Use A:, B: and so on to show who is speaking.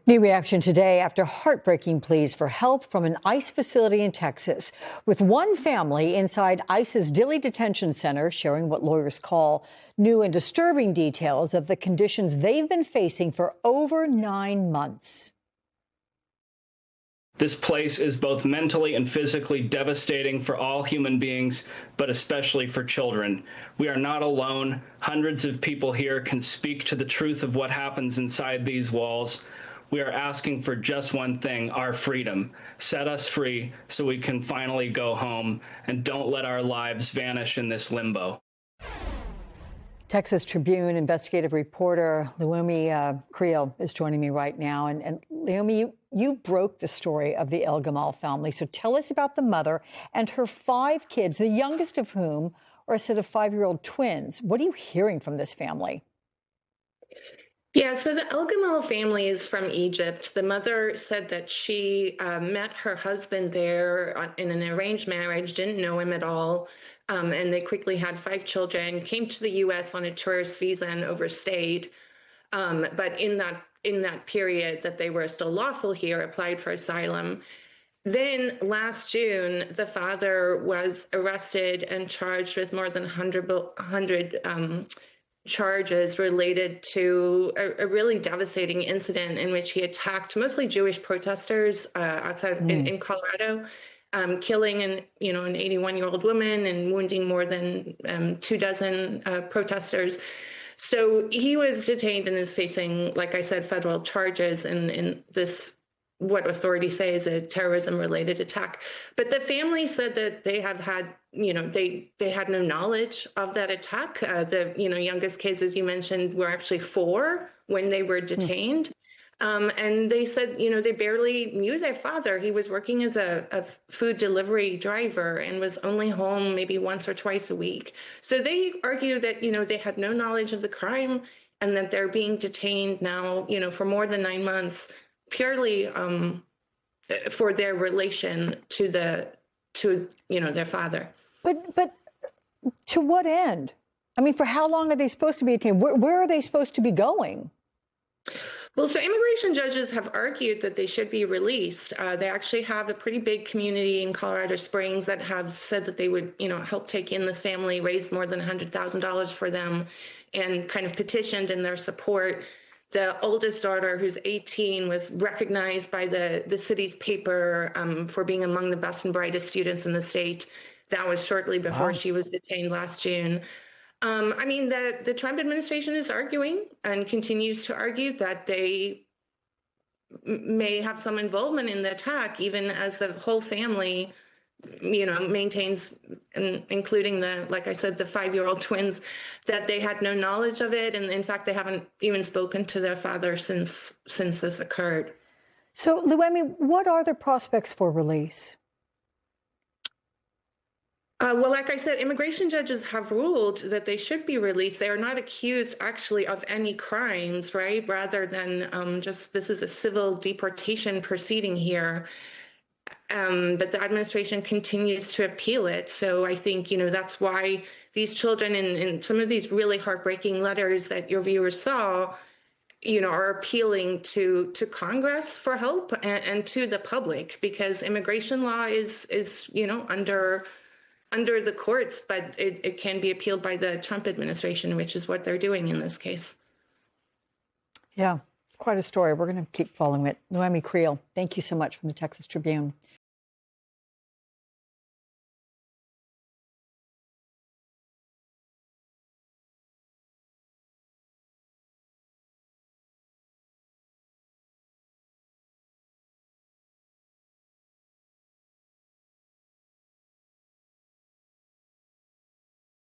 A: New reaction today after heartbreaking pleas for help from an ICE facility in Texas, with one family inside ICE's Dilley Detention Center sharing what lawyers call new and disturbing details of the conditions they've been facing for over 9 months.
B: This place is both mentally and physically devastating for all human beings, but especially for children. We are not alone. Hundreds of people here can speak to the truth of what happens inside these walls. We are asking for just one thing, our freedom. Set us free so we can finally go home, and don't let our lives vanish in this limbo.
A: Texas Tribune investigative reporter Leiomy Creel is joining me right now. And Leiomy, you broke the story of the El Gamal family. So tell us about the mother and her 5 kids, the youngest of whom are a set of 5-year-old twins. What are you hearing from this family?
C: Yeah, so the El Gamal family is from Egypt. The mother said that she met her husband there in an arranged marriage, didn't know him at all, and they quickly had 5 children, came to the U.S. on a tourist visa and overstayed. But in that period that they were still lawful here, applied for asylum. Then last June, the father was arrested and charged with more than 100 charges related to a really devastating incident in which he attacked mostly Jewish protesters outside in Colorado, killing an 81-year-old woman and wounding more than 24 protesters. So he was detained and is facing, like I said, federal charges in this, what authorities say is a terrorism-related attack. But the family said that they have had, they had no knowledge of that attack. The youngest kids, as you mentioned, were actually 4 when they were detained. And they said, they barely knew their father. He was working as a food delivery driver and was only home maybe once or twice a week. So they argue that, they had no knowledge of the crime and that they're being detained now, for more than 9 months, purely for their relation to their father.
A: But to what end? I mean, for how long are they supposed to be detained? Where are they supposed to be going?
C: Well, so immigration judges have argued that they should be released. They actually have a pretty big community in Colorado Springs that have said that they would, help take in this family, raise more than $100,000 for them, and kind of petitioned in their support. The oldest daughter, who's 18, was recognized by the city's paper for being among the best and brightest students in the state. That was shortly before she was detained last June. The Trump administration is arguing and continues to argue that they may have some involvement in the attack, even as the whole family, maintains, including like I said, the 5-year-old twins, that they had no knowledge of it. And in fact, they haven't even spoken to their father since this occurred.
A: So, Leiomy, what are the prospects for release?
C: Well, like I said, immigration judges have ruled that they should be released. They are not accused, actually, of any crimes, right? Rather than just this is a civil deportation proceeding here. But the administration continues to appeal it. So I think, that's why these children in some of these really heartbreaking letters that your viewers saw, are appealing to Congress for help and to the public, because immigration law is under the courts, but it can be appealed by the Trump administration, which is what they're doing in this case.
A: Yeah, quite a story. We're going to keep following it. Leiomy Creel, thank you so much from the Texas Tribune.